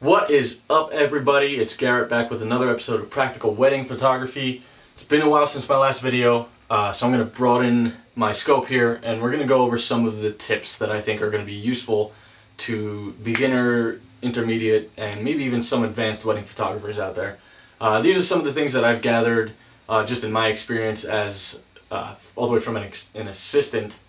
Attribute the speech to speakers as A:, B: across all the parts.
A: What is up, everybody? It's Garrett back with another episode of Practical Wedding Photography. It's been a while since my last video, so I'm going to broaden my scope here, and we're going to go over some of the tips that I think are going to be useful to beginner, intermediate, and maybe even some advanced wedding photographers out there. These are some of the things that I've gathered just in my experience as all the way from an assistant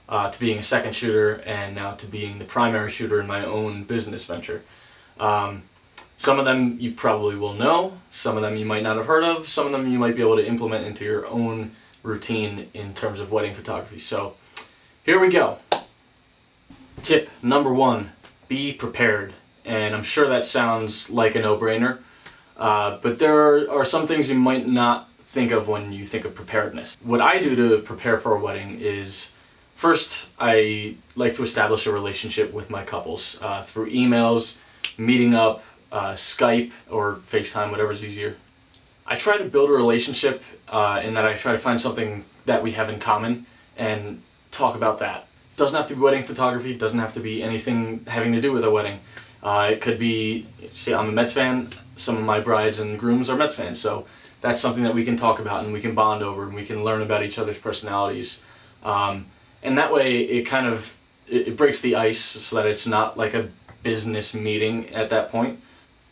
A: to being a second shooter, and now to being the primary shooter in my own business venture. Some of them you probably will know, some of them you might not have heard of, some of them you might be able to implement into your own routine in terms of wedding photography. So here we go. Tip number one, be prepared. And I'm sure that sounds like a no-brainer, but there are some things you might not think of when you think of preparedness. What I do to prepare for a wedding is, first, I like to establish a relationship with my couples through emails, meeting up, Skype or FaceTime, whatever's easier. I try to build a relationship in that I try to find something that we have in common and talk about that. Doesn't have to be wedding photography, doesn't have to be anything having to do with a wedding. It could be, say I'm a Mets fan, some of my brides and grooms are Mets fans, so that's something that we can talk about and we can bond over and we can learn about each other's personalities. And that way it breaks the ice so that it's not like a business meeting at that point.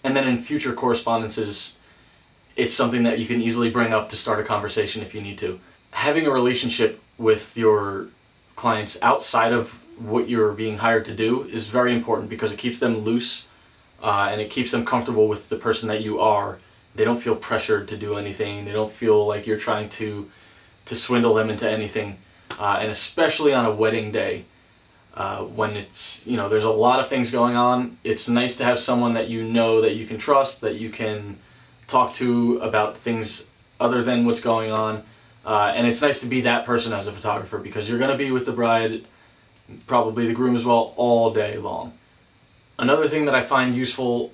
A: And then in future correspondences, it's something that you can easily bring up to start a conversation if you need to. Having a relationship with your clients outside of what you're being hired to do is very important because it keeps them loose and it keeps them comfortable with the person that you are. They don't feel pressured to do anything. They don't feel like you're trying to swindle them into anything. And especially on a wedding day, when it's, there's a lot of things going on, it's nice to have someone that you know that you can trust, that you can talk to about things other than what's going on. And it's nice to be that person as a photographer because you're going to be with the bride, probably the groom as well, all day long. Another thing that I find useful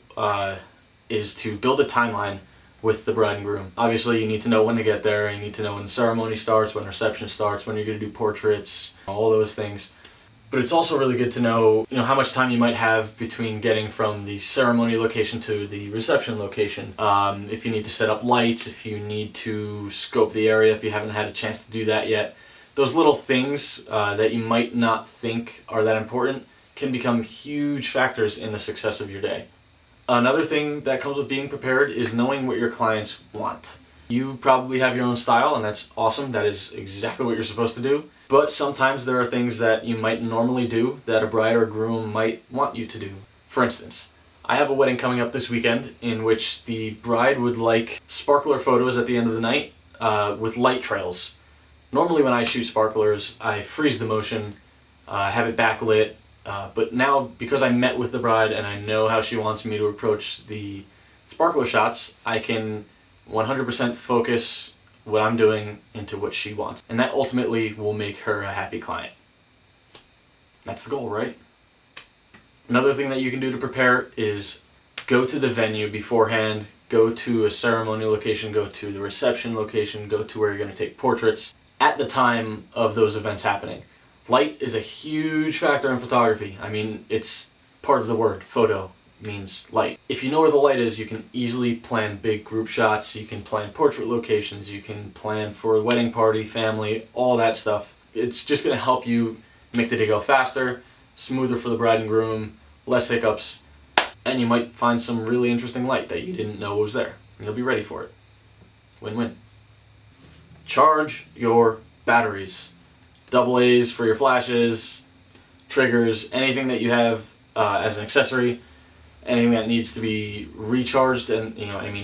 A: is to build a timeline with the bride and groom. Obviously you need to know when to get there, you need to know when the ceremony starts, when reception starts, when you're going to do portraits, all those things. But it's also really good to know, how much time you might have between getting from the ceremony location to the reception location. If you need to set up lights, if you need to scope the area, if you haven't had a chance to do that yet. Those little things that you might not think are that important can become huge factors in the success of your day. Another thing that comes with being prepared is knowing what your clients want. You probably have your own style, and that's awesome. That is exactly what you're supposed to do. But sometimes there are things that you might normally do that a bride or groom might want you to do. For instance, I have a wedding coming up this weekend in which the bride would like sparkler photos at the end of the night with light trails. Normally when I shoot sparklers, I freeze the motion, have it backlit, but now because I met with the bride and I know how she wants me to approach the sparkler shots, I can 100% focus what I'm doing into what she wants. And that ultimately will make her a happy client. That's the goal, right? Another thing that you can do to prepare is go to the venue beforehand, go to a ceremony location, go to the reception location, go to where you're going to take portraits at the time of those events happening. Light is a huge factor in photography. I mean, it's part of the word. Photo means light. If you know where the light is, you can easily plan big group shots, you can plan portrait locations, you can plan for a wedding party, family, all that stuff. It's just going to help you make the day go faster, smoother for the bride and groom, less hiccups, and you might find some really interesting light that you didn't know was there. You'll be ready for it. Win-win. Charge your batteries. Double A's for your flashes, triggers, anything that you have as an accessory, anything that needs to be recharged, and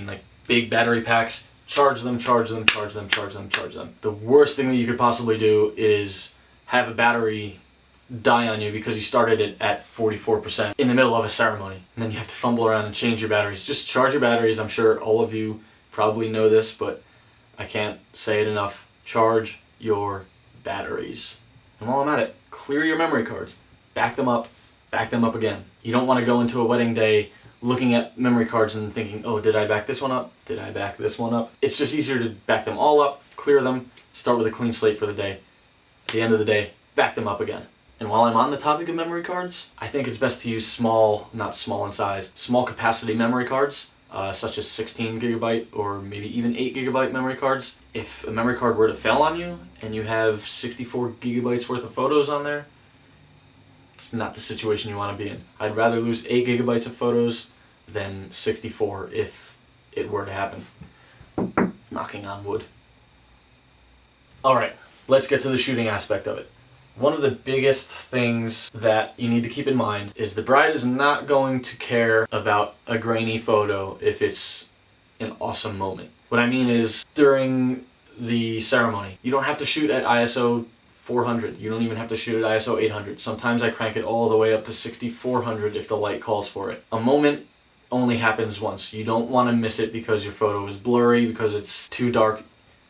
A: like big battery packs, charge them, charge them, charge them, charge them, charge them. The worst thing that you could possibly do is have a battery die on you because you started it at 44% in the middle of a ceremony, and then you have to fumble around and change your batteries. Just charge your batteries. I'm sure all of you probably know this, but I can't say it enough. Charge your batteries. And while I'm at it, clear your memory cards. Back them up again. You don't want to go into a wedding day looking at memory cards and thinking, oh, did I back this one up? Did I back this one up? It's just easier to back them all up, clear them, start with a clean slate for the day. At the end of the day, back them up again. And while I'm on the topic of memory cards, I think it's best to use small, not small in size, small capacity memory cards, such as 16 gigabyte or maybe even 8 gigabyte memory cards. If a memory card were to fail on you and you have 64 gigabytes worth of photos on there, it's not the situation you want to be in. I'd rather lose 8 gigabytes of photos than 64 if it were to happen. Knocking on wood. Alright, let's get to the shooting aspect of it. One of the biggest things that you need to keep in mind is the bride is not going to care about a grainy photo if it's an awesome moment. What I mean is, during the ceremony, you don't have to shoot at ISO 400. You don't even have to shoot at ISO 800. Sometimes I crank it all the way up to 6400 if the light calls for it. A moment only happens once. You don't want to miss it because your photo is blurry, because it's too dark.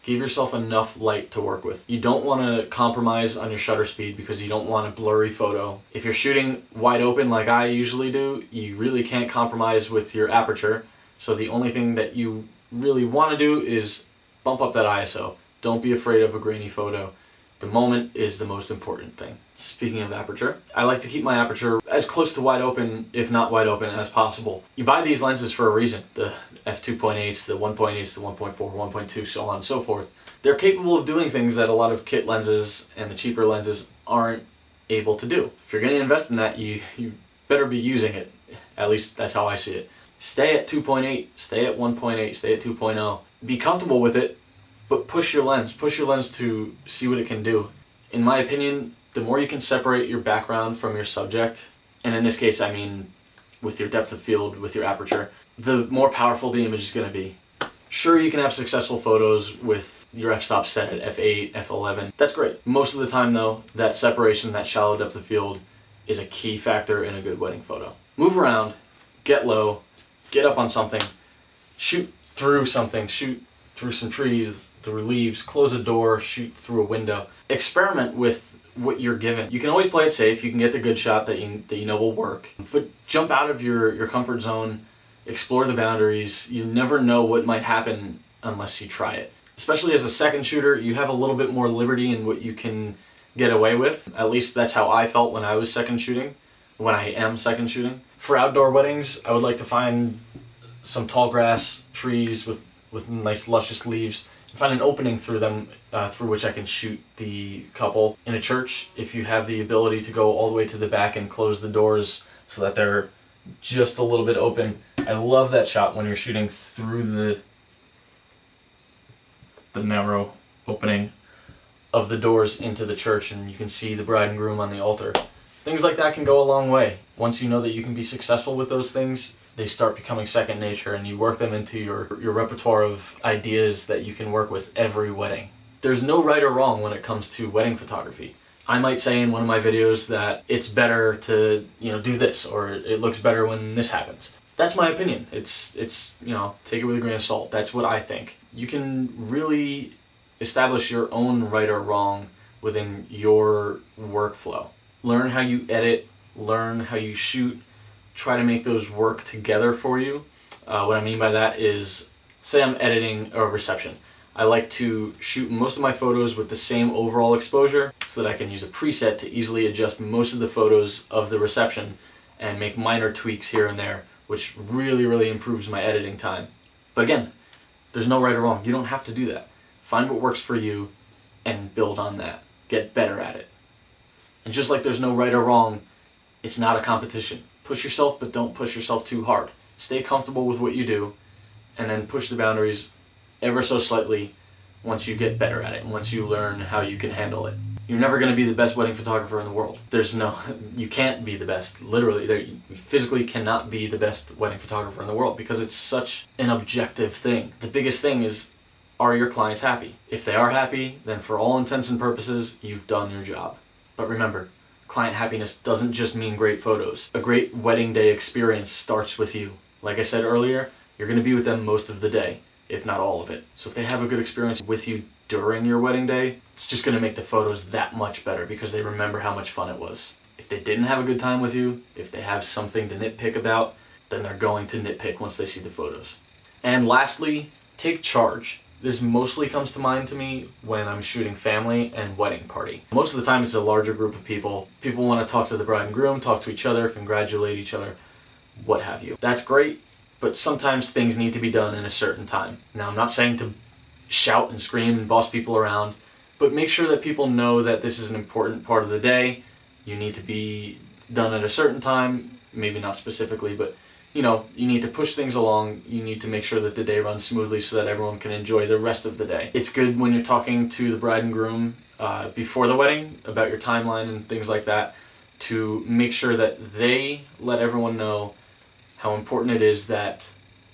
A: Give yourself enough light to work with. You don't want to compromise on your shutter speed because you don't want a blurry photo. If you're shooting wide open like I usually do, you really can't compromise with your aperture. So the only thing that you really want to do is bump up that ISO. Don't be afraid of a grainy photo. The moment is the most important thing. Speaking of aperture, I like to keep my aperture as close to wide open, if not wide open, as possible. You buy these lenses for a reason. The f2.8s, the 1.8s, the 1.4, 1.2, so on and so forth. They're capable of doing things that a lot of kit lenses and the cheaper lenses aren't able to do. If you're going to invest in that, you better be using it. At least that's how I see it. Stay at 2.8, stay at 1.8, stay at 2.0. Be comfortable with it, but push your lens to see what it can do. In my opinion, the more you can separate your background from your subject, and in this case I mean with your depth of field, with your aperture, the more powerful the image is going to be. Sure, you can have successful photos with your f-stop set at f8, f11. That's great. Most of the time though, that separation, that shallow depth of field is a key factor in a good wedding photo. Move around, get low, get up on something, shoot through something, shoot through some trees, through leaves, close a door, shoot through a window. Experiment with what you're given. You can always play it safe. You can get the good shot that you know will work, but jump out of your comfort zone, explore the boundaries. You never know what might happen unless you try it. Especially as a second shooter, you have a little bit more liberty in what you can get away with. At least that's how I felt when I was second shooting, when I am second shooting. For outdoor weddings, I would like to find some tall grass, trees with nice luscious leaves, and find an opening through them through which I can shoot the couple. In a church, if you have the ability to go all the way to the back and close the doors so that they're just a little bit open. I love that shot when you're shooting through the narrow opening of the doors into the church and you can see the bride and groom on the altar. Things like that can go a long way. Once you know that you can be successful with those things, they start becoming second nature and you work them into your repertoire of ideas that you can work with every wedding. There's no right or wrong when it comes to wedding photography. I might say in one of my videos that it's better to, do this, or it looks better when this happens. That's my opinion. It's take it with a grain of salt. That's what I think. You can really establish your own right or wrong within your workflow. Learn how you edit, learn how you shoot, try to make those work together for you. What I mean by that is, say I'm editing a reception. I like to shoot most of my photos with the same overall exposure so that I can use a preset to easily adjust most of the photos of the reception and make minor tweaks here and there, which really, really improves my editing time. But again, there's no right or wrong. You don't have to do that. Find what works for you and build on that. Get better at it. And just like there's no right or wrong, it's not a competition. Push yourself, but don't push yourself too hard. Stay comfortable with what you do, and then push the boundaries ever so slightly once you get better at it, and once you learn how you can handle it. You're never going to be the best wedding photographer in the world. You can't be the best. Literally, you physically cannot be the best wedding photographer in the world because it's such an objective thing. The biggest thing is, are your clients happy? If they are happy, then for all intents and purposes, you've done your job. But remember, client happiness doesn't just mean great photos. A great wedding day experience starts with you. Like I said earlier, you're going to be with them most of the day, if not all of it. So if they have a good experience with you during your wedding day, it's just going to make the photos that much better because they remember how much fun it was. If they didn't have a good time with you, if they have something to nitpick about, then they're going to nitpick once they see the photos. And lastly, take charge. This mostly comes to mind to me when I'm shooting family and wedding party. Most of the time it's a larger group of people. People want to talk to the bride and groom, talk to each other, congratulate each other, what have you. That's great, but sometimes things need to be done in a certain time. Now, I'm not saying to shout and scream and boss people around, but make sure that people know that this is an important part of the day. You need to be done at a certain time, maybe not specifically, but you know, you need to push things along. You need to make sure that the day runs smoothly so that everyone can enjoy the rest of the day. It's good when you're talking to the bride and groom before the wedding about your timeline and things like that, to make sure that they let everyone know how important it is that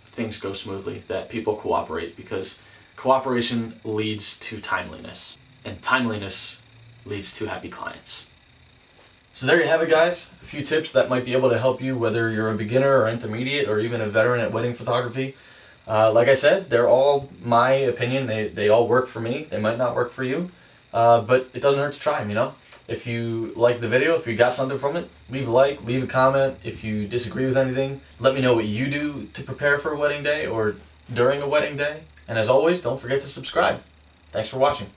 A: things go smoothly, that people cooperate, because cooperation leads to timeliness, and timeliness leads to happy clients. So there you have it, guys. A few tips that might be able to help you, whether you're a beginner or intermediate or even a veteran at wedding photography. Like I said, they're all my opinion. They all work for me. They might not work for you, but it doesn't hurt to try them, you know? If you like the video, if you got something from it, leave a like, leave a comment. If you disagree with anything, let me know what you do to prepare for a wedding day or during a wedding day. And as always, don't forget to subscribe. Thanks for watching.